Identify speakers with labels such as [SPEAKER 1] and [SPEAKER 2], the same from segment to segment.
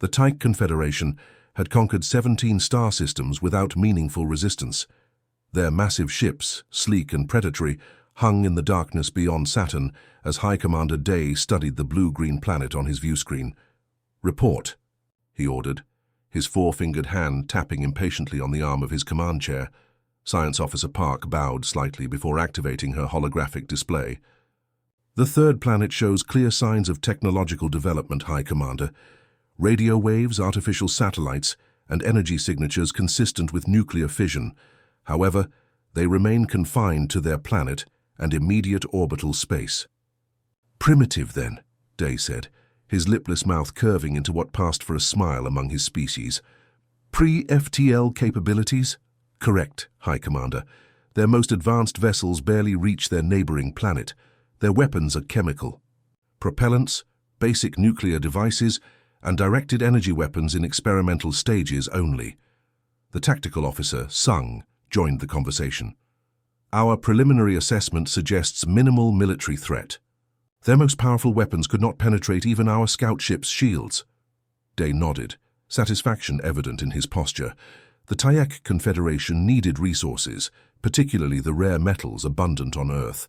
[SPEAKER 1] The Tyche Confederation had conquered 17 star systems without meaningful resistance. Their massive ships, sleek and predatory, hung in the darkness beyond Saturn as High Commander Day studied the blue-green planet on his viewscreen. "Report," he ordered, his four-fingered hand tapping impatiently on the arm of his command chair. Science Officer Park bowed slightly before activating her holographic display. "The third planet shows clear signs of technological development, High Commander. Radio waves, artificial satellites, and energy signatures consistent with nuclear fission. However, they remain confined to their planet and immediate orbital space." "Primitive, then," Day said, his lipless mouth curving into what passed for a smile among his species. "Pre-FTL capabilities?" "Correct, High Commander. Their most advanced vessels barely reach their neighboring planet. Their weapons are chemical. Propellants, basic nuclear devices, and directed energy weapons in experimental stages only." The tactical officer, Sung, joined the conversation. "Our preliminary assessment suggests minimal military threat. Their most powerful weapons could not penetrate even our scout ship's shields." Day nodded, satisfaction evident in his posture. The Tyche Confederation needed resources, particularly the rare metals abundant on Earth,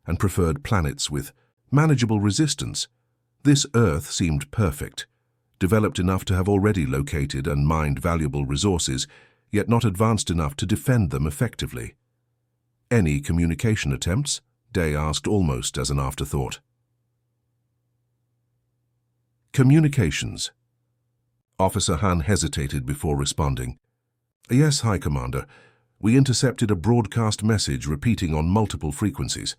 [SPEAKER 1] and preferred planets with manageable resistance. This Earth seemed perfect, developed enough to have already located and mined valuable resources, yet not advanced enough to defend them effectively. "Any communication attempts?" Day asked almost as an afterthought. "Communications." Officer Han hesitated before responding. "Yes, High Commander. We intercepted a broadcast message repeating on multiple frequencies.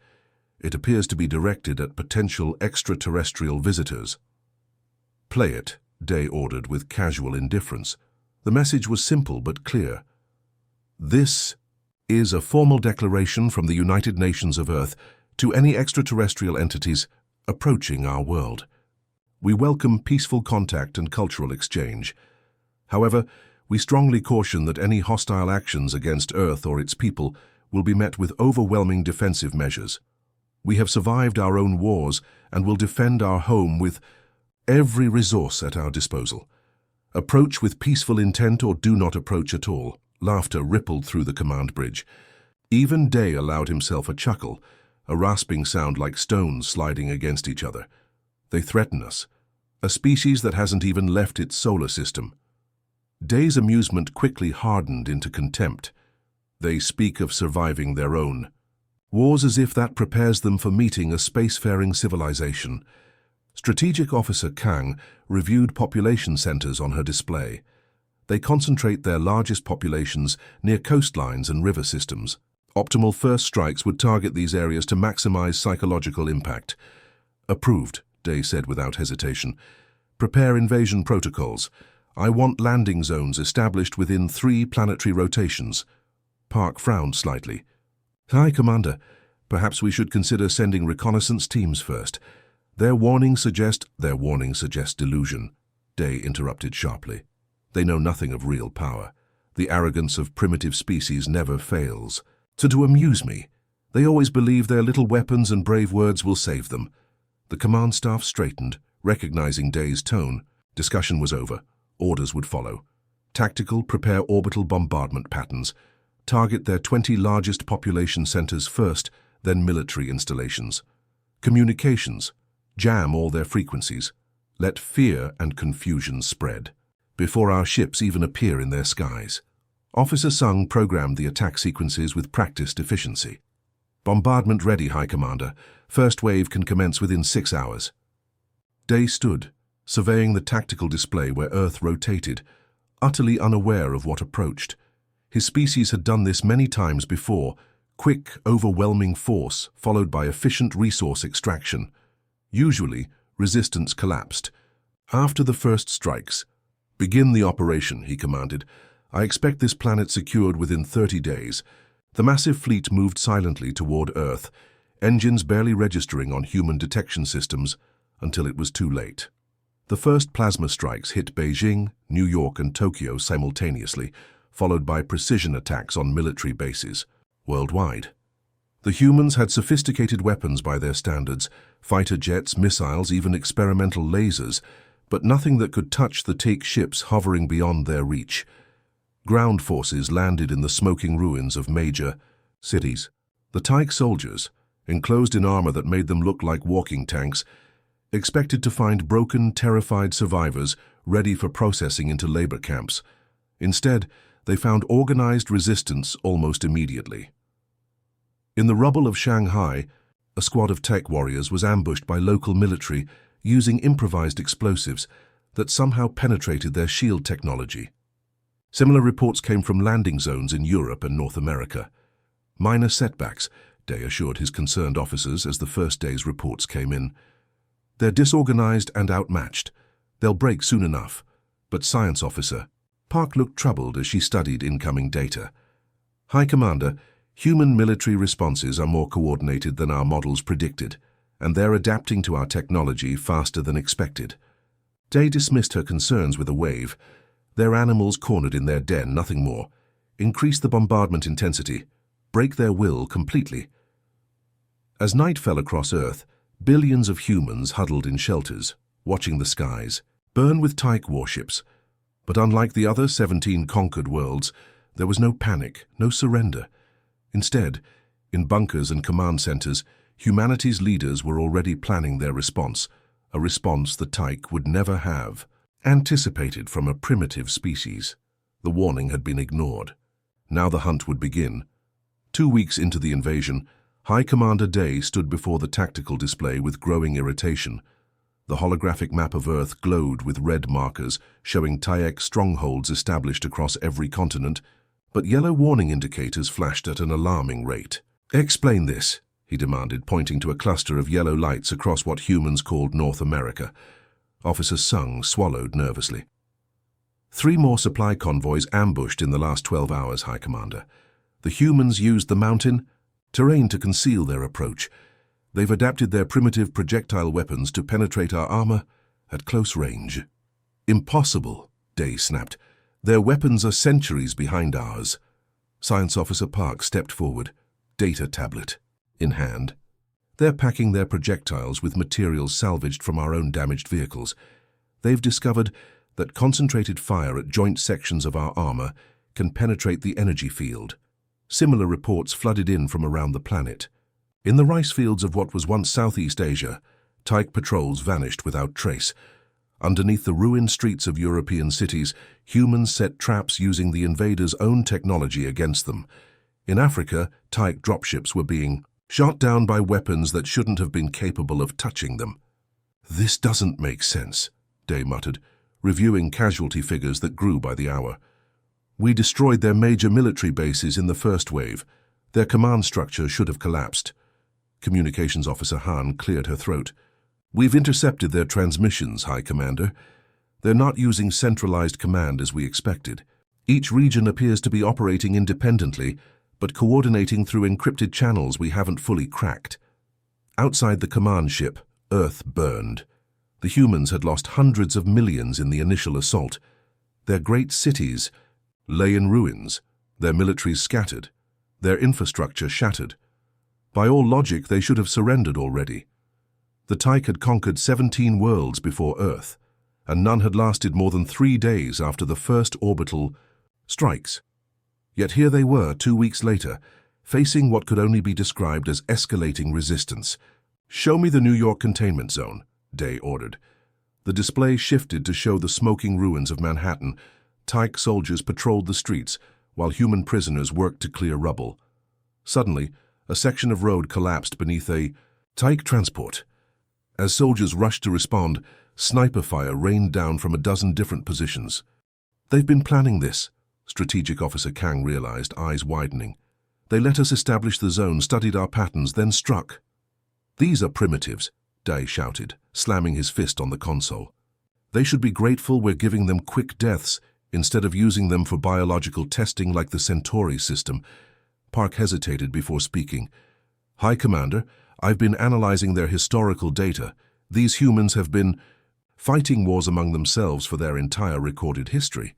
[SPEAKER 1] It appears to be directed at potential extraterrestrial visitors." "Play it," Day ordered with casual indifference. The message was simple but clear. "This is a formal declaration from the United Nations of Earth to any extraterrestrial entities approaching our world. We welcome peaceful contact and cultural exchange. However, we strongly caution that any hostile actions against Earth or its people will be met with overwhelming defensive measures. We have survived our own wars and will defend our home with every resource at our disposal. Approach with peaceful intent or do not approach at all." Laughter rippled through the command bridge. Even Day allowed himself a chuckle, a rasping sound like stones sliding against each other. "They threaten us, a species that hasn't even left its solar system." Day's amusement quickly hardened into contempt. "They speak of surviving their own. Wars as if that prepares them for meeting a spacefaring civilization." Strategic Officer Kang reviewed population centers on her display. They concentrate their largest populations near coastlines and river systems. Optimal first strikes would target these areas to maximize psychological impact. "Approved," Day said without hesitation. "Prepare invasion protocols. I want landing zones established within 3 planetary rotations." Park frowned slightly. "High Commander, perhaps we should consider sending reconnaissance teams first. Their warnings suggest delusion," Day interrupted sharply. "They know nothing of real power. The arrogance of primitive species never fails. To amuse me, they always believe their little weapons and brave words will save them." The command staff straightened, recognizing Day's tone. Discussion was over. Orders would follow. Tactical, prepare orbital bombardment patterns. Target their 20 largest population centers first, then military installations. Communications. Jam all their frequencies. Let fear and confusion spread before our ships even appear in their skies. Officer Sung programmed the attack sequences with practiced efficiency. "Bombardment ready, High Commander. First wave can commence within 6 hours." Day stood, surveying the tactical display where Earth rotated, utterly unaware of what approached. His species had done this many times before, quick, overwhelming force followed by efficient resource extraction. Usually, resistance collapsed. After the first strikes, "Begin the operation," he commanded. "I expect this planet secured within 30 days. The massive fleet moved silently toward Earth, engines barely registering on human detection systems until it was too late. The first plasma strikes hit Beijing, New York, and Tokyo simultaneously, followed by precision attacks on military bases worldwide. The humans had sophisticated weapons by their standards, fighter jets, missiles, even experimental lasers, but nothing that could touch the take ships hovering beyond their reach. Ground forces landed in the smoking ruins of major cities. The Tyke soldiers, enclosed in armor that made them look like walking tanks, expected to find broken, terrified survivors ready for processing into labor camps. Instead, they found organized resistance almost immediately. In the rubble of Shanghai, a squad of tech warriors was ambushed by local military using improvised explosives that somehow penetrated their shield technology. Similar reports came from landing zones in Europe and North America. Minor setbacks, Day assured his concerned officers as the first day's reports came in. They're disorganized and outmatched. They'll break soon enough. But Science Officer Park looked troubled as she studied incoming data. High Commander, human military responses are more coordinated than our models predicted, and they're adapting to our technology faster than expected. Day dismissed her concerns with a wave. They're animals cornered in their den, nothing more. Increase the bombardment intensity. Break their will completely. As night fell across Earth, billions of humans huddled in shelters, watching the skies burn with Tyke warships. But unlike the other 17 conquered worlds, there was no panic, no surrender. Instead, in bunkers and command centers, humanity's leaders were already planning their response, a response the Tyke would never have anticipated from a primitive species. The warning had been ignored. Now the hunt would begin. 2 weeks into the invasion, High Commander Day stood before the tactical display with growing irritation. The holographic map of Earth glowed with red markers, showing Tyke strongholds established across every continent, but yellow warning indicators flashed at an alarming rate. "Explain this," he demanded, pointing to a cluster of yellow lights across what humans called North America. Officer Sung swallowed nervously. 3 more supply convoys ambushed in the last 12 hours, High Commander. The humans used the mountain terrain to conceal their approach. They've adapted their primitive projectile weapons to penetrate our armor at close range. "Impossible," Day snapped. "Their weapons are centuries behind ours." Science Officer Park stepped forward, data tablet in hand. "They're packing their projectiles with materials salvaged from our own damaged vehicles. They've discovered that concentrated fire at joint sections of our armor can penetrate the energy field." Similar reports flooded in from around the planet. In the rice fields of what was once Southeast Asia, Tyke patrols vanished without trace. Underneath the ruined streets of European cities, humans set traps using the invaders' own technology against them. In Africa, Tyke dropships were being shot down by weapons that shouldn't have been capable of touching them. "This doesn't make sense," Day muttered, reviewing casualty figures that grew by the hour. "We destroyed their major military bases in the first wave. Their command structure should have collapsed." Communications Officer Han cleared her throat. "We've intercepted their transmissions, High Commander. They're not using centralized command as we expected. Each region appears to be operating independently, but coordinating through encrypted channels we haven't fully cracked." Outside the command ship, Earth burned. The humans had lost hundreds of millions in the initial assault. Their great cities lay in ruins, their militaries scattered, their infrastructure shattered. By all logic, they should have surrendered already. The Tyke had conquered 17 worlds before Earth, and none had lasted more than 3 days after the first orbital strikes. Yet here they were 2 weeks later, facing what could only be described as escalating resistance. "Show me the New York containment zone," Day ordered. The display shifted to show the smoking ruins of Manhattan. Tyke soldiers patrolled the streets, while human prisoners worked to clear rubble. Suddenly, a section of road collapsed beneath a Tyke transport. As soldiers rushed to respond, sniper fire rained down from a dozen different positions. "They've been planning this," Strategic Officer Kang realized, eyes widening. "They let us establish the zone, studied our patterns, then struck." "These are primitives," Day shouted, slamming his fist on the console. "They should be grateful we're giving them quick deaths instead of using them for biological testing like the Centauri system." Park hesitated before speaking. "High Commander, I've been analyzing their historical data. These humans have been fighting wars among themselves for their entire recorded history.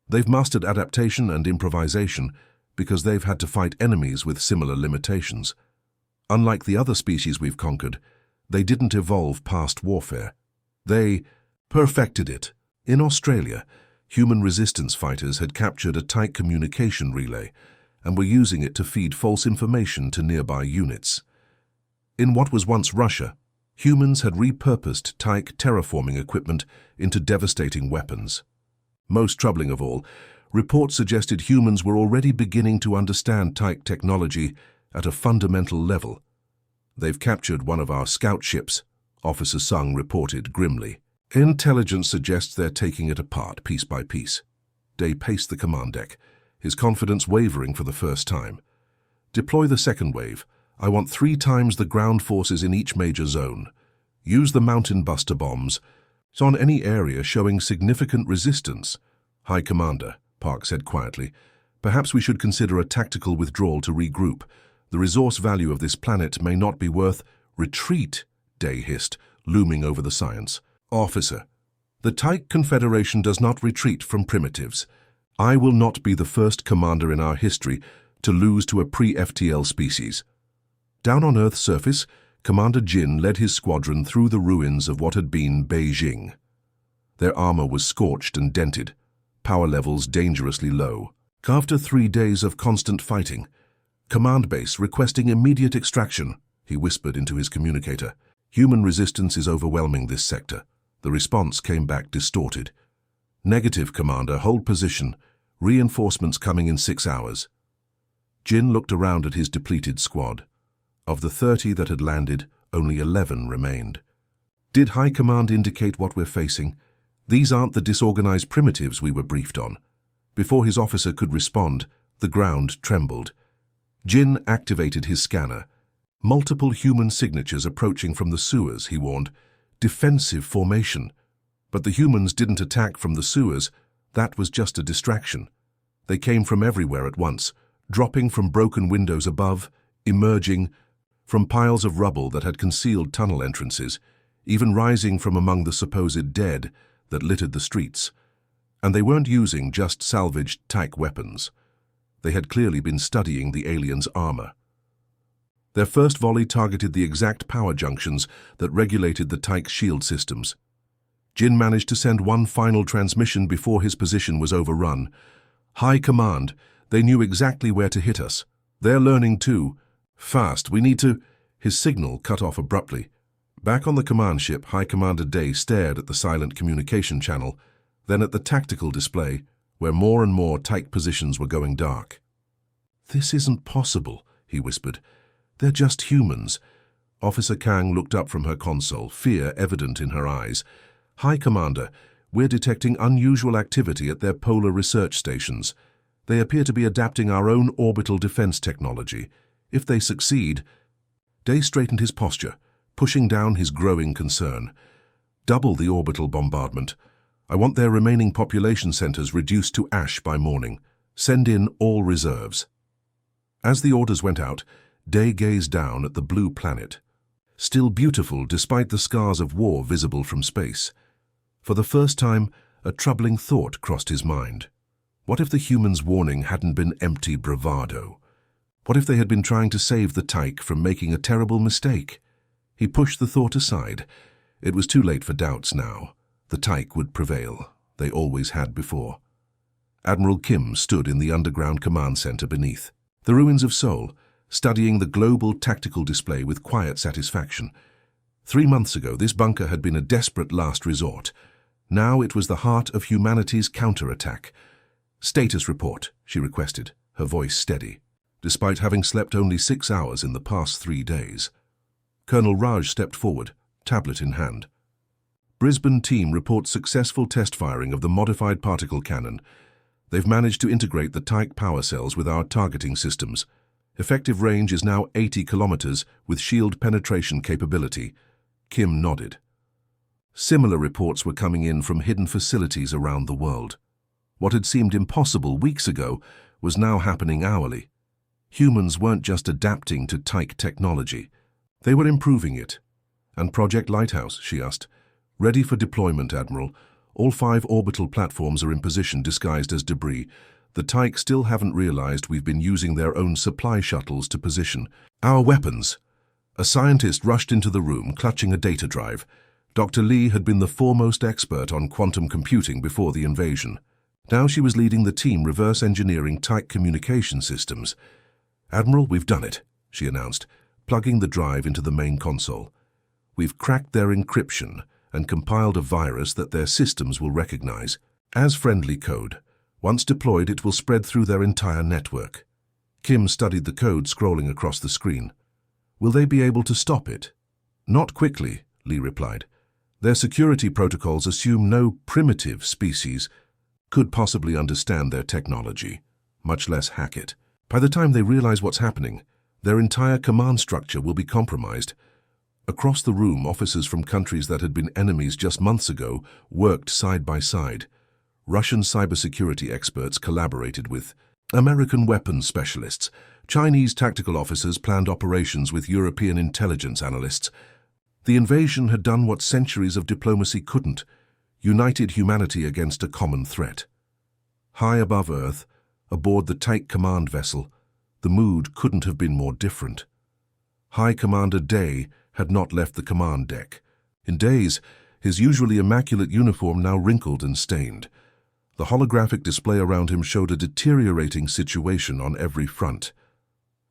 [SPEAKER 1] They've mastered adaptation and improvisation because they've had to fight enemies with similar limitations. Unlike the other species we've conquered, they didn't evolve past warfare. They Perfected it. In Australia, human resistance fighters had captured a tight communication relay and were using it to feed false information to nearby units. In what was once Russia, humans had repurposed Tyke terraforming equipment into devastating weapons. Most troubling of all, reports suggested humans were already beginning to understand Tyke technology at a fundamental level. "They've captured one of our scout ships," Officer Sung reported grimly. "Intelligence suggests they're taking it apart piece by piece." Day paced the command deck, his confidence wavering for the first time. "Deploy the second wave. I want 3 times the ground forces in each major zone. Use the mountain buster bombs on any area showing significant resistance." "High Commander," Park said quietly, "perhaps we should consider a tactical withdrawal to regroup. The resource value of this planet may not be worth—" "Retreat," Day hissed, looming over the science. "Officer, the Tyke Confederation does not retreat from primitives. I will not be the first commander in our history to lose to a pre-FTL species." Down on Earth's surface, Commander Jin led his squadron through the ruins of what had been Beijing. Their armor was scorched and dented, power levels dangerously low. "After 3 days of constant fighting, Command Base requesting immediate extraction," he whispered into his communicator. "Human resistance is overwhelming this sector." The response came back distorted. "Negative, Commander. Hold position. Reinforcements coming in 6 hours." Jin looked around at his depleted squad. Of the 30 that had landed, only 11 remained. "Did High Command indicate what we're facing? These aren't the disorganized primitives we were briefed on." Before his officer could respond, the ground trembled. Jin activated his scanner. "Multiple human signatures approaching from the sewers," he warned. "Defensive formation." But the humans didn't attack from the sewers. That was just a distraction. They came from everywhere at once, dropping from broken windows above, emerging from piles of rubble that had concealed tunnel entrances, even rising from among the supposed dead that littered the streets. And they weren't using just salvaged Tyke weapons. They had clearly been studying the aliens' armor. Their first volley targeted the exact power junctions that regulated the Tyke shield systems. Jin managed to send one final transmission before his position was overrun. "High Command, they knew exactly where to hit us. They're learning too. Fast, we need to—" His signal cut off abruptly. Back on the command ship, High Commander Day stared at the silent communication channel, then at the tactical display, where more and more Tyke positions were going dark. "This isn't possible," he whispered. "They're just humans." Officer Kang looked up from her console, fear evident in her eyes. "High Commander, we're detecting unusual activity at their polar research stations. They appear to be adapting our own orbital defense technology. If they succeed—" Day straightened his posture, pushing down his growing concern. "Double the orbital bombardment. I want their remaining population centers reduced to ash by morning. Send in all reserves." As the orders went out, Day gazed down at the blue planet, still beautiful despite the scars of war visible from space. For the first time, a troubling thought crossed his mind. What if the humans' warning hadn't been empty bravado? What if they had been trying to save the Tyke from making a terrible mistake? He pushed the thought aside. It was too late for doubts now. The Tyke would prevail. They always had before. Admiral Kim stood in the underground command center beneath the ruins of Seoul, studying the global tactical display with quiet satisfaction. 3 months ago, this bunker had been a desperate last resort. Now it was the heart of humanity's counterattack. "Status report," she requested, her voice steady, despite having slept only 6 hours in the past 3 days. Colonel Raj stepped forward, tablet in hand. "Brisbane team reports successful test firing of the modified particle cannon. They've managed to integrate the Tyke power cells with our targeting systems. Effective range is now 80 kilometers with shield penetration capability." Kim nodded. Similar reports were coming in from hidden facilities around the world. What had seemed impossible weeks ago was now happening hourly. Humans weren't just adapting to Tyke technology. They were improving it. "And Project Lighthouse?" she asked. "Ready for deployment, Admiral. All 5 orbital platforms are in position disguised as debris. The Tyke still haven't realized we've been using their own supply shuttles to position our weapons." A scientist rushed into the room, clutching a data drive. Dr. Lee had been the foremost expert on quantum computing before the invasion. Now she was leading the team reverse engineering tight communication systems. "Admiral, we've done it," she announced, plugging the drive into the main console. "We've cracked their encryption and compiled a virus that their systems will recognize as friendly code. Once deployed, it will spread through their entire network." Kim studied the code scrolling across the screen. "Will they be able to stop it?" "Not quickly," Lee replied. "Their security protocols assume no primitive species could possibly understand their technology, much less hack it. By the time they realize what's happening, their entire command structure will be compromised." Across the room, officers from countries that had been enemies just months ago worked side by side. Russian cybersecurity experts collaborated with American weapons specialists. Chinese tactical officers planned operations with European intelligence analysts. The invasion had done what centuries of diplomacy couldn't: united humanity against a common threat. High above Earth, aboard the Taik command vessel, the mood couldn't have been more different. High Commander Day had not left the command deck. In days, his usually immaculate uniform now wrinkled and stained. The holographic display around him showed a deteriorating situation on every front.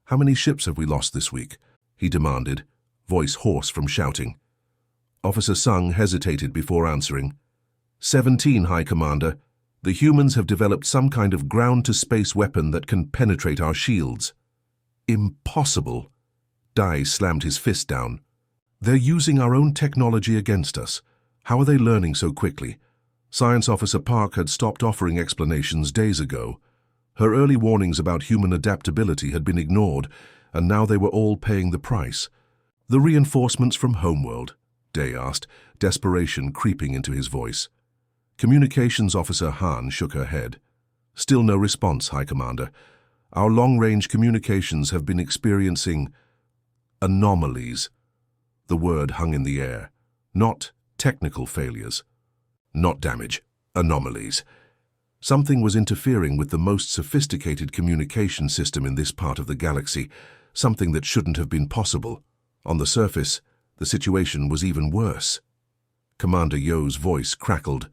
[SPEAKER 1] "How many ships have we lost this week?" he demanded, voice hoarse from shouting. Officer Sung hesitated before answering. 17, High Commander. The humans have developed some kind of ground-to-space weapon that can penetrate our shields." "Impossible." Dai slammed his fist down. "They're using our own technology against us. How are they learning so quickly?" Science Officer Park had stopped offering explanations days ago. Her early warnings about human adaptability had been ignored, and now they were all paying the price. "The reinforcements from Homeworld?" Day asked, desperation creeping into his voice. Communications Officer Han shook her head. "Still no response, High Commander. Our long-range communications have been experiencing anomalies." The word hung in the air. Not technical failures. Not damage. Anomalies. Something was interfering with the most sophisticated communication system in this part of the galaxy, something that shouldn't have been possible. On the surface, the situation was even worse. Commander Yo's voice crackled.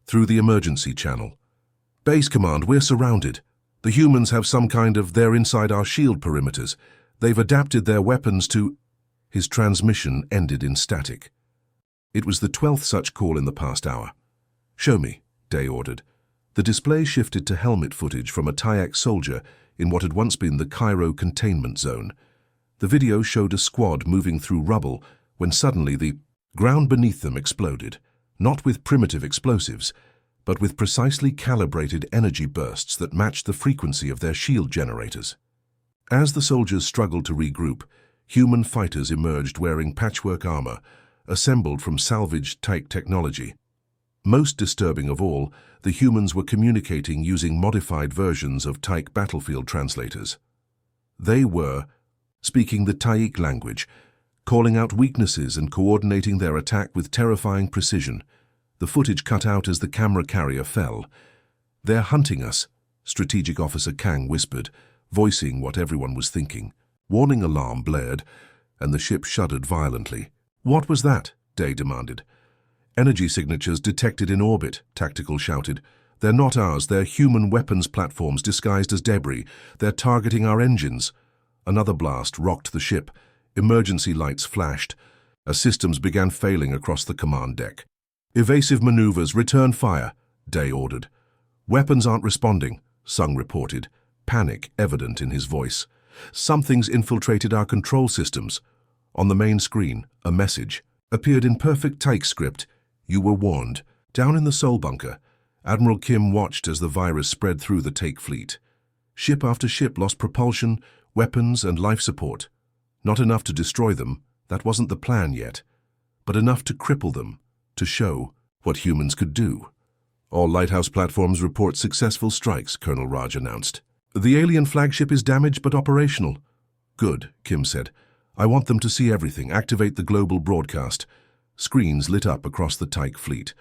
[SPEAKER 1] Through the emergency channel. "Base Command, we're surrounded. The humans have some kind of... they're inside our shield perimeters. They've adapted their weapons to..." His transmission ended in static. It was the 12th such call in the past hour. "Show me," Day ordered. The display shifted to helmet footage from a Tayak soldier in what had once been the Cairo containment zone. The video showed a squad moving through rubble when suddenly the ground beneath them exploded, not with primitive explosives, but with precisely calibrated energy bursts that matched the frequency of their shield generators. As the soldiers struggled to regroup, human fighters emerged wearing patchwork armor, assembled from salvaged Taik technology. Most disturbing of all, the humans were communicating using modified versions of Taik battlefield translators. They were speaking the Taik language, calling out weaknesses and coordinating their attack with terrifying precision. The footage cut out as the camera carrier fell. "They're hunting us," Strategic Officer Kang whispered, voicing what everyone was thinking. Warning alarm blared, and the ship shuddered violently. "What was that?" Day demanded. "Energy signatures detected in orbit," Tactical shouted. "They're not ours, they're human weapons platforms disguised as debris. They're targeting our engines." Another blast rocked the ship. Emergency lights flashed. As systems began failing across the command deck. "Evasive maneuvers, return fire," Day ordered. "Weapons aren't responding," Sung reported, panic evident in his voice. "Something's infiltrated our control systems." On the main screen, a message appeared in perfect Taik script. "You were warned." Down in the Sol bunker, Admiral Kim watched as the virus spread through the Taik fleet. Ship after ship lost propulsion, weapons, and life support. Not enough to destroy them, that wasn't the plan yet, but enough to cripple them, to show what humans could do. "All lighthouse platforms report successful strikes," Colonel Raj announced. "The alien flagship is damaged but operational." "Good," Kim said. "I want them to see everything. Activate the global broadcast." Screens lit up across the Taik fleet.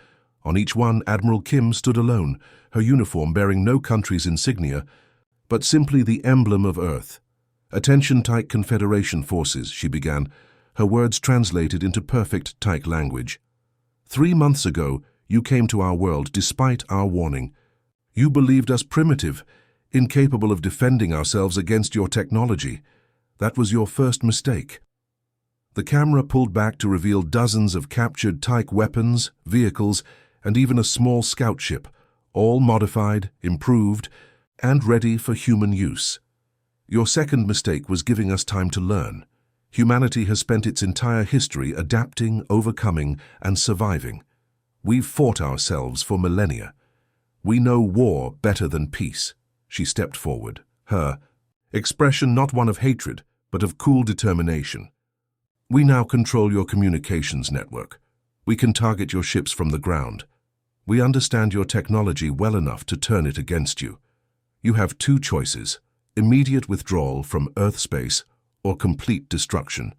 [SPEAKER 1] On each one, Admiral Kim stood alone, her uniform bearing no country's insignia, but simply the emblem of Earth. "Attention Taik Confederation forces," she began, her words translated into perfect Taik language. 3 months ago, you came to our world despite our warning. You believed us primitive, incapable of defending ourselves against your technology. That was your first mistake." The camera pulled back to reveal dozens of captured Tyke weapons, vehicles, and even a small scout ship, all modified, improved, and ready for human use. "Your second mistake was giving us time to learn. Humanity has spent its entire history adapting, overcoming, and surviving. We've fought ourselves for millennia. We know war better than peace." She stepped forward, her expression not one of hatred, but of cool determination. "We now control your communications network. We can target your ships from the ground. We understand your technology well enough to turn it against you. You have 2 choices: immediate withdrawal from Earth space or complete destruction.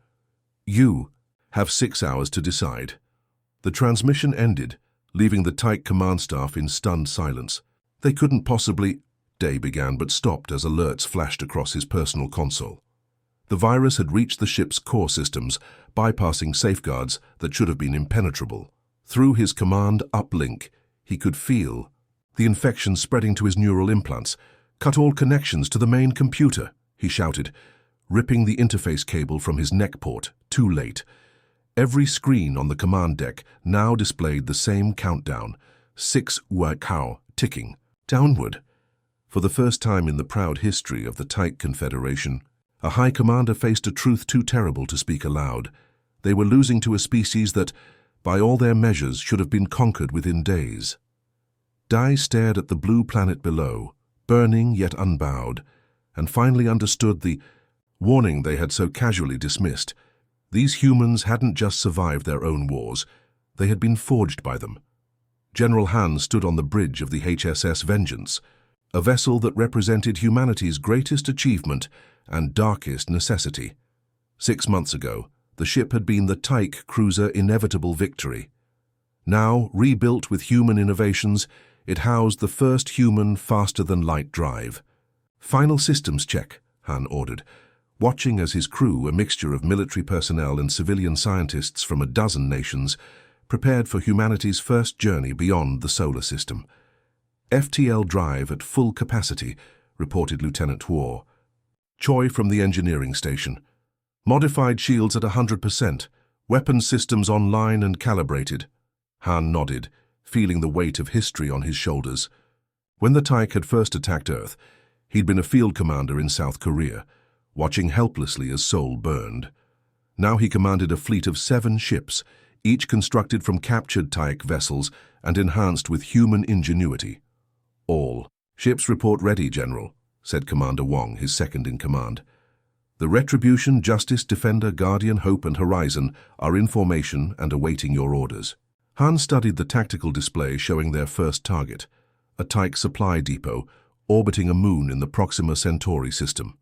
[SPEAKER 1] You have 6 hours to decide." The transmission ended, leaving the Tyke command staff in stunned silence. They couldn't possibly... Day began but stopped as alerts flashed across his personal console. The virus had reached the ship's core systems, bypassing safeguards that should have been impenetrable. Through his command uplink, he could feel the infection spreading to his neural implants. "Cut all connections to the main computer," he shouted, ripping the interface cable from his neck port. Too late. Every screen on the command deck now displayed the same countdown, 6 Wakao, ticking downward. For the first time in the proud history of the Tyke Confederation, a high commander faced a truth too terrible to speak aloud. They were losing to a species that, by all their measures, should have been conquered within days. Dai stared at the blue planet below, burning yet unbowed, and finally understood the warning they had so casually dismissed. These humans hadn't just survived their own wars, they had been forged by them. General Han stood on the bridge of the HSS Vengeance, a vessel that represented humanity's greatest achievement and darkest necessity. 6 months ago, the ship had been the Tyke cruiser Inevitable Victory. Now, rebuilt with human innovations, it housed the first human faster-than-light drive. "Final systems check," Han ordered, watching as his crew, a mixture of military personnel and civilian scientists from a dozen nations, prepared for humanity's first journey beyond the solar system. "FTL drive at full capacity," reported Lieutenant War. Choi from the engineering station. "Modified shields at 100%. Weapons systems online and calibrated." Han nodded, feeling the weight of history on his shoulders. When the Tyke had first attacked Earth, he'd been a field commander in South Korea, watching helplessly as Seoul burned. Now he commanded a fleet of 7 ships, each constructed from captured Tyke vessels and enhanced with human ingenuity. "All ships report ready, General," said Commander Wong, his second-in-command. "The Retribution, Justice, Defender, Guardian, Hope, and Horizon are in formation and awaiting your orders." Han studied the tactical display showing their first target, a Tyke supply depot orbiting a moon in the Proxima Centauri system.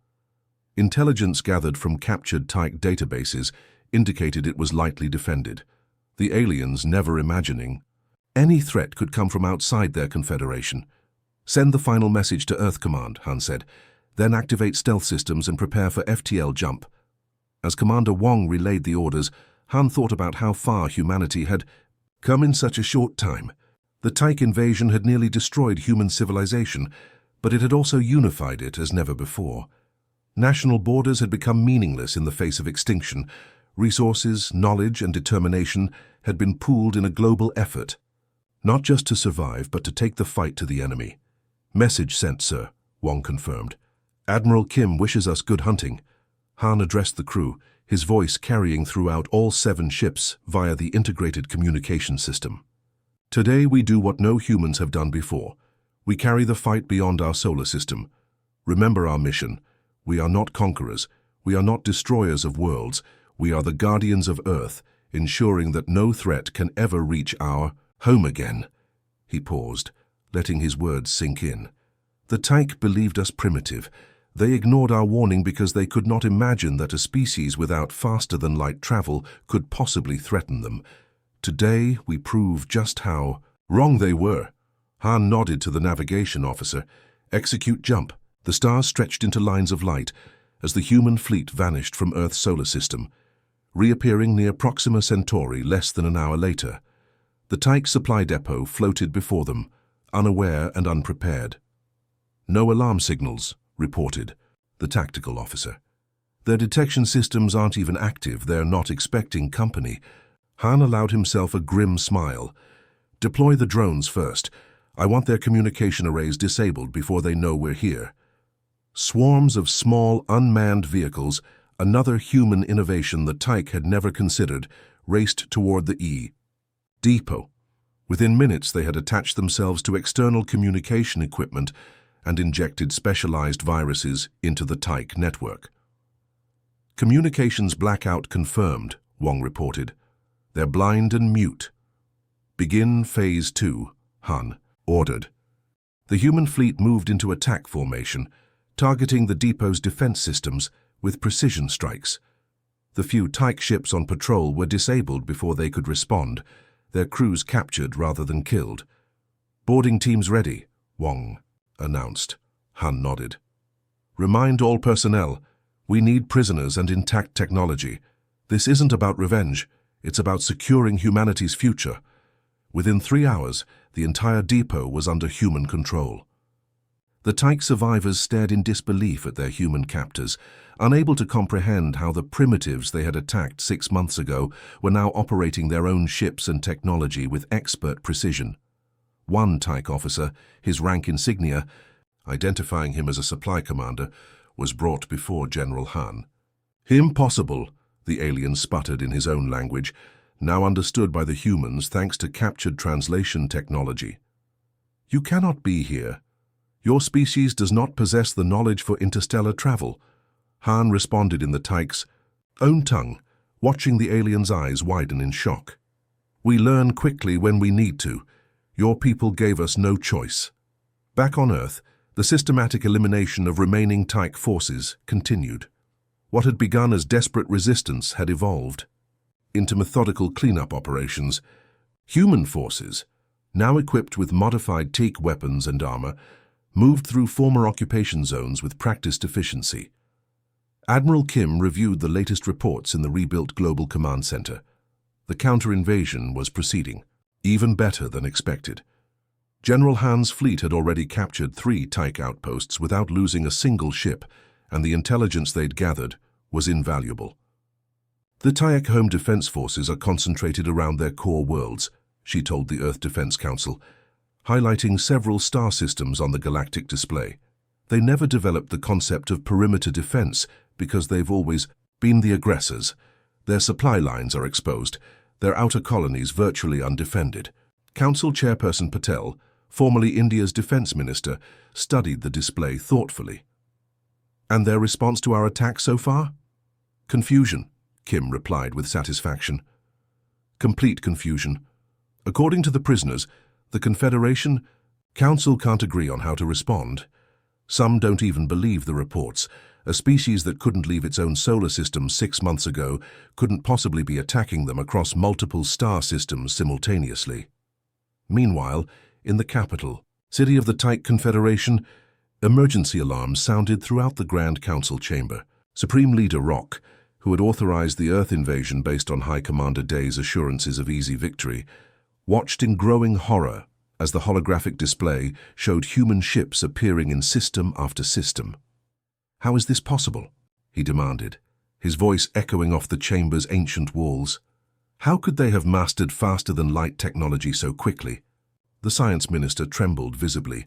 [SPEAKER 1] Intelligence gathered from captured Tyke databases indicated it was lightly defended, the aliens never imagining any threat could come from outside their confederation. "Send the final message to Earth Command," Han said, "then activate stealth systems and prepare for FTL jump." As Commander Wong relayed the orders, Han thought about how far humanity had come in such a short time. The Tyke invasion had nearly destroyed human civilization, but it had also unified it as never before. National borders had become meaningless in the face of extinction. Resources, knowledge, and determination had been pooled in a global effort, not just to survive, but to take the fight to the enemy. "Message sent, sir," Wong confirmed. "Admiral Kim wishes us good hunting." Han addressed the crew, his voice carrying throughout all 7 ships via the integrated communication system. "Today we do what no humans have done before. We carry the fight beyond our solar system. Remember our mission. We are not conquerors. We are not destroyers of worlds. We are the guardians of Earth, ensuring that no threat can ever reach our home again." He paused, letting his words sink in. "The Tyke believed us primitive. They ignored our warning because they could not imagine that a species without faster-than-light travel could possibly threaten them. Today, we prove just how wrong they were." Han nodded to the navigation officer. "Execute jump." The stars stretched into lines of light as the human fleet vanished from Earth's solar system, reappearing near Proxima Centauri less than an hour later. The Tyke supply depot floated before them, unaware and unprepared. "No alarm signals," reported the tactical officer. "Their detection systems aren't even active. They're not expecting company." Han allowed himself a grim smile. "Deploy the drones first. I want their communication arrays disabled before they know we're here." Swarms of small, unmanned vehicles, another human innovation the Tyke had never considered, raced toward the depot. Within minutes, they had attached themselves to external communication equipment and injected specialized viruses into the Tyke network. "Communications blackout confirmed," Wong reported. "They're blind and mute." "Begin Phase 2, Han ordered. The human fleet moved into attack formation, targeting the depot's defense systems with precision strikes. The few Tyke ships on patrol were disabled before they could respond, their crews captured rather than killed. "Boarding teams ready," Wong announced. Han nodded. "Remind all personnel, we need prisoners and intact technology. This isn't about revenge, it's about securing humanity's future." Within 3 hours, the entire depot was under human control. The Tyke survivors stared in disbelief at their human captors, unable to comprehend how the primitives they had attacked 6 months ago were now operating their own ships and technology with expert precision. One Tyke officer, his rank insignia, identifying him as a supply commander, was brought before General Han. "Impossible," the alien sputtered in his own language, now understood by the humans thanks to captured translation technology. "You cannot be here. Your species does not possess the knowledge for interstellar travel." Han responded in the Tyke's own tongue, watching the alien's eyes widen in shock. "We learn quickly when we need to. Your people gave us no choice." Back on Earth, the systematic elimination of remaining Tyke forces continued. What had begun as desperate resistance had evolved into methodical cleanup operations. Human forces, now equipped with modified Tyke weapons and armor, moved through former occupation zones with practiced efficiency. Admiral Kim reviewed the latest reports in the rebuilt Global Command Center. The counter-invasion was proceeding, even better than expected. General Han's fleet had already captured 3 Tyke outposts without losing a single ship, and the intelligence they'd gathered was invaluable. "The Tyke Home Defense Forces are concentrated around their core worlds," she told the Earth Defense Council, highlighting several star systems on the galactic display. "They never developed the concept of perimeter defense because they've always been the aggressors. Their supply lines are exposed, their outer colonies virtually undefended." Council Chairperson Patel, formerly India's defense minister, studied the display thoughtfully. "And their response to our attack so far?" "Confusion," Kim replied with satisfaction. "Complete confusion. According to the prisoners, the Confederation Council can't agree on how to respond. Some don't even believe the reports. A species that couldn't leave its own solar system 6 months ago couldn't possibly be attacking them across multiple star systems simultaneously." Meanwhile, in the capital, city of the Tyke Confederation, emergency alarms sounded throughout the Grand Council chamber. Supreme Leader Rock, who had authorized the Earth invasion based on High Commander Day's assurances of easy victory, watched in growing horror as the holographic display showed human ships appearing in system after system. "How is this possible?" he demanded, his voice echoing off the chamber's ancient walls. "How could they have mastered faster-than-light technology so quickly?" The science minister trembled visibly.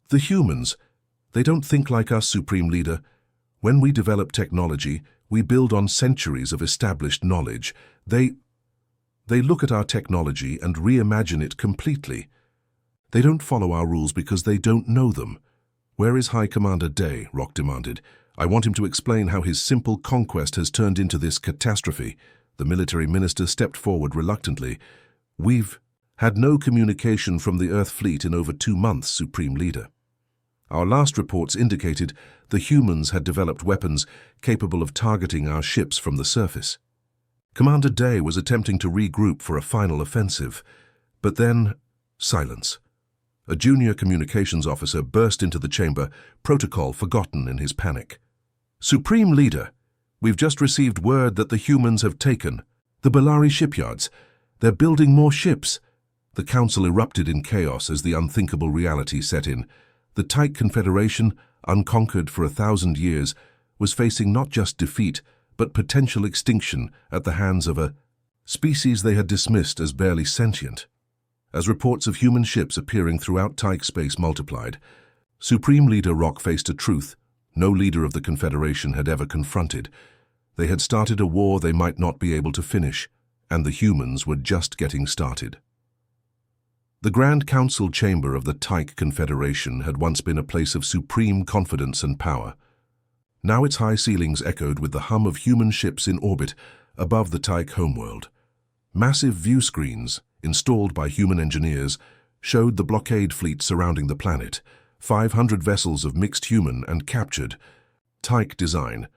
[SPEAKER 1] "The humans, they don't think like us, Supreme Leader. When we develop technology, we build on centuries of established knowledge. They look at our technology and reimagine it completely. They don't follow our rules because they don't know them." "Where is High Commander Day?" Rock demanded. "I want him to explain how his simple conquest has turned into this catastrophe." The military minister stepped forward reluctantly. "We've had no communication from the Earth fleet in over 2 months, Supreme Leader. Our last reports indicated the humans had developed weapons capable of targeting our ships from the surface. Commander Day was attempting to regroup for a final offensive, but then silence. A junior communications officer burst into the chamber, protocol forgotten in his panic. "Supreme Leader, we've just received word that the humans have taken the Bellari shipyards. They're building more ships. The council erupted in chaos as the unthinkable reality set in. The Tyke Confederation, unconquered for 1,000 years, was facing not just defeat, but potential extinction at the hands of a species they had dismissed as barely sentient. As reports of human ships appearing throughout Tyke space multiplied, Supreme Leader Rock faced a truth no leader of the Confederation had ever confronted. They had started a war they might not be able to finish, and the humans were just getting started. The Grand Council chamber of the Tyke Confederation had once been a place of supreme confidence and power. Now its high ceilings echoed with the hum of human ships in orbit above the Tyke homeworld. Massive view screens, installed by human engineers, showed the blockade fleet surrounding the planet, 500 vessels of mixed human and captured. Tyke design,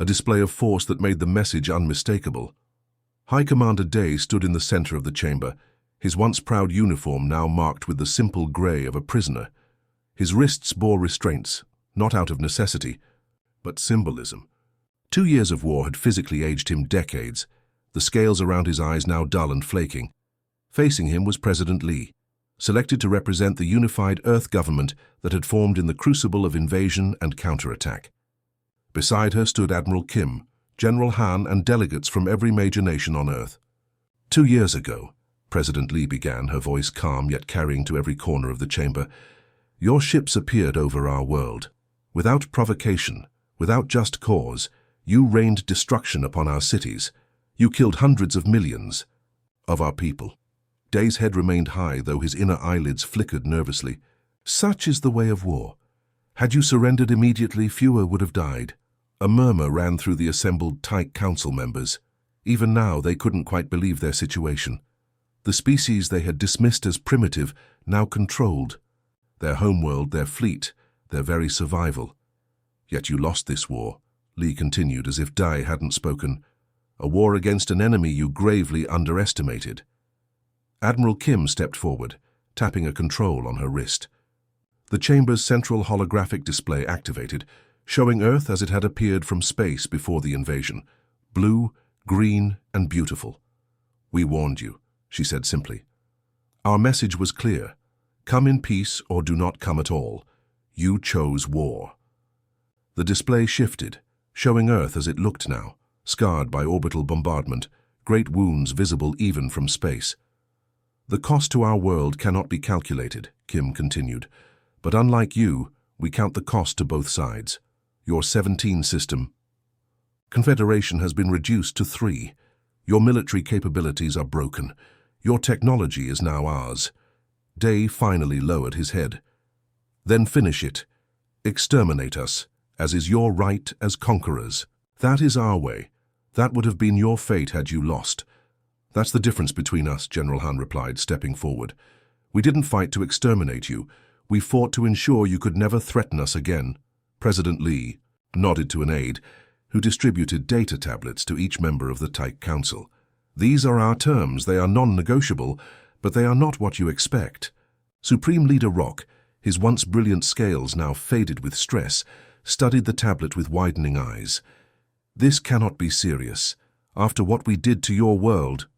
[SPEAKER 1] a display of force that made the message unmistakable. High Commander Day stood in the center of the chamber, his once proud uniform now marked with the simple gray of a prisoner. His wrists bore restraints, not out of necessity, but symbolism. 2 years of war had physically aged him decades, the scales around his eyes now dull and flaking. Facing him was President Lee, selected to represent the unified Earth government that had formed in the crucible of invasion and counterattack. Beside her stood Admiral Kim, General Han, and delegates from every major nation on Earth. 2 years ago, President Lee began, her voice calm yet carrying to every corner of the chamber, your ships appeared over our world. Without provocation, without just cause, you rained destruction upon our cities. You killed hundreds of millions of our people. Day's head remained high, though his inner eyelids flickered nervously. Such is the way of war. Had you surrendered immediately, fewer would have died. A murmur ran through the assembled Tyke Council members. Even now, they couldn't quite believe their situation. The species they had dismissed as primitive now controlled their homeworld, their fleet, their very survival. Yet you lost this war, Lee continued as if Dai hadn't spoken. A war against an enemy you gravely underestimated. Admiral Kim stepped forward, tapping a control on her wrist. The chamber's central holographic display activated, showing Earth as it had appeared from space before the invasion, blue, green, and beautiful. We warned you, she said simply. Our message was clear. Come in peace or do not come at all. You chose war. The display shifted, showing Earth as it looked now, scarred by orbital bombardment, great wounds visible even from space. The cost to our world cannot be calculated, Kim continued, but unlike you, we count the cost to both sides. Your 17 system Confederation has been reduced to 3. Your military capabilities are broken. Your technology is now ours. Day finally lowered his head. Then finish it. Exterminate us, as is your right as conquerors. That is our way. That would have been your fate had you lost. That's the difference between us, General Han replied, stepping forward. We didn't fight to exterminate you. We fought to ensure you could never threaten us again. President Lee nodded to an aide, who distributed data tablets to each member of the Tyke Council. These are our terms. They are non-negotiable, but they are not what you expect. Supreme Leader Rock, his once brilliant scales now faded with stress, studied the tablet with widening eyes. This cannot be serious. After what we did to your world,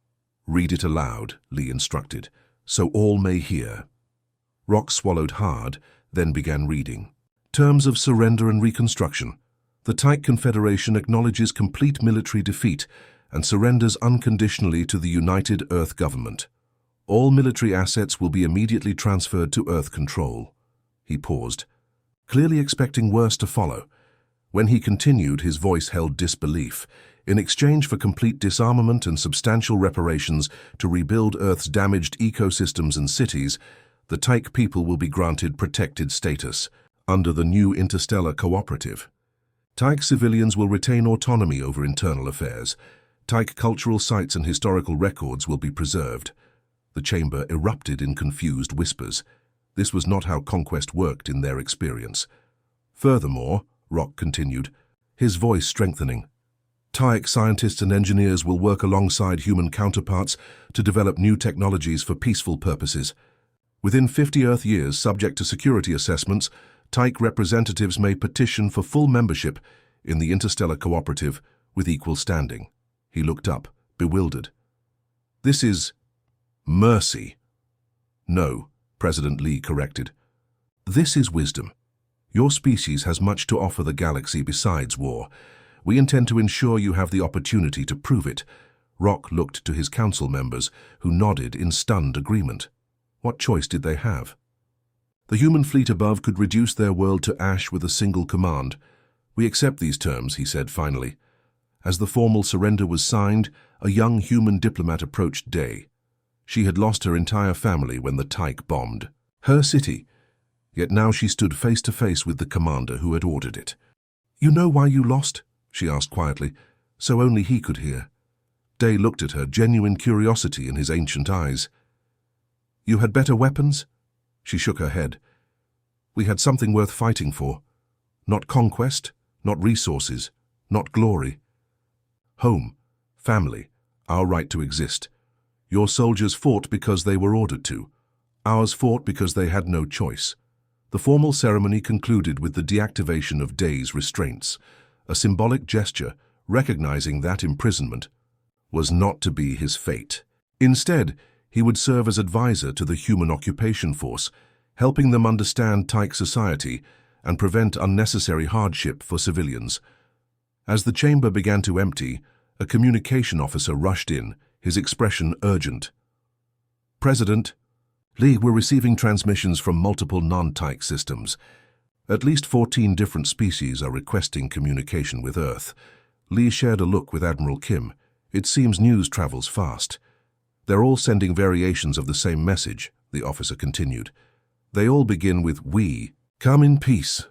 [SPEAKER 1] read it aloud, Lee instructed, so all may hear. Rock swallowed hard, then began reading. Terms of surrender and reconstruction. The Tyke Confederation acknowledges complete military defeat and surrenders unconditionally to the United Earth Government. All military assets will be immediately transferred to Earth control. He paused, clearly expecting worse to follow. When he continued, his voice held disbelief. In exchange for complete disarmament and substantial reparations to rebuild Earth's damaged ecosystems and cities, the Tyke people will be granted protected status under the new interstellar cooperative. Tyke civilians will retain autonomy over internal affairs. Tyke cultural sites and historical records will be preserved. The chamber erupted in confused whispers. This was not how conquest worked in their experience. Furthermore, Rock continued, his voice strengthening, Tyke scientists and engineers will work alongside human counterparts to develop new technologies for peaceful purposes. Within 50 Earth years, subject to security assessments, Tyke representatives may petition for full membership in the Interstellar Cooperative with equal standing. He looked up, bewildered. This is mercy. No, President Lee corrected. This is wisdom. Your species has much to offer the galaxy besides war. We intend to ensure you have the opportunity to prove it. Rock looked to his council members, who nodded in stunned agreement. What choice did they have? The human fleet above could reduce their world to ash with a single command. We accept these terms, he said finally. As the formal surrender was signed, a young human diplomat approached Day. She had lost her entire family when the Tyche bombed her city, yet now she stood face to face with the commander who had ordered it. "You know why you lost?" she asked quietly, so only he could hear. Day looked at her, genuine curiosity in his ancient eyes. "You had better weapons?" She shook her head. "We had something worth fighting for. Not conquest, not resources, not glory. Home, family, our right to exist. Your soldiers fought because they were ordered to. Ours fought because they had no choice." The formal ceremony concluded with the deactivation of Day's restraints, a symbolic gesture recognizing that imprisonment was not to be his fate. Instead, he would serve as advisor to the human occupation force, helping them understand Tyche society and prevent unnecessary hardship for civilians. As the chamber began to empty, a communication officer rushed in, his expression urgent. "President, Lee, we're receiving transmissions from multiple non-Tyche systems. At least 14 different species are requesting communication with Earth." Lee shared a look with Admiral Kim. "It seems news travels fast." "They're all sending variations of the same message," the officer continued. "They all begin with 'we.' Come in peace."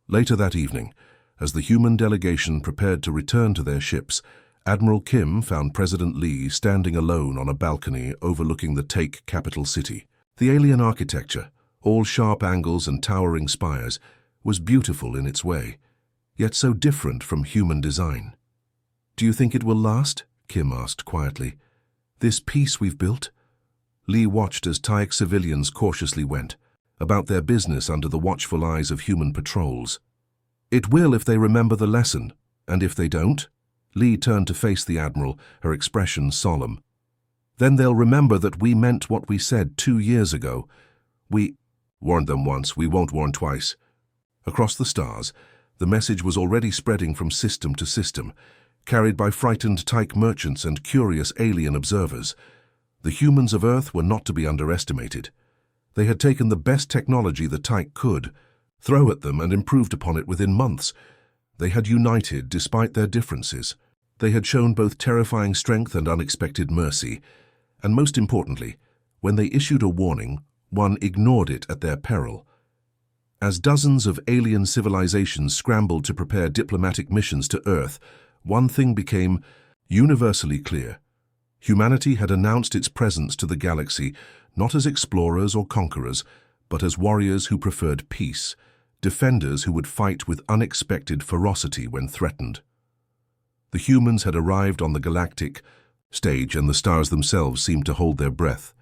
[SPEAKER 1] Later that evening, as the human delegation prepared to return to their ships, Admiral Kim found President Lee standing alone on a balcony overlooking the Tyche capital city. The alien architecture, all sharp angles and towering spires, was beautiful in its way, yet so different from human design. "Do you think it will last?" Kim asked quietly. "This peace we've built?" Lee watched as Tyche civilians cautiously went about their business under the watchful eyes of human patrols. "It will if they remember the lesson, and if they don't?" Lee turned to face the Admiral, her expression solemn. "Then they'll remember that we meant what we said 2 years ago. We warned them once, we won't warn twice." Across the stars, the message was already spreading from system to system, carried by frightened Tyche merchants and curious alien observers. The humans of Earth were not to be underestimated. They had taken the best technology the Tyche could throw at them and improved upon it within months. They had united despite their differences. They had shown both terrifying strength and unexpected mercy. And most importantly, when they issued a warning, one ignored it at their peril. As dozens of alien civilizations scrambled to prepare diplomatic missions to Earth, one thing became universally clear. Humanity had announced its presence to the galaxy, not as explorers or conquerors, but as warriors who preferred peace, defenders who would fight with unexpected ferocity when threatened. The humans had arrived on the galactic stage, and the stars themselves seemed to hold their breath.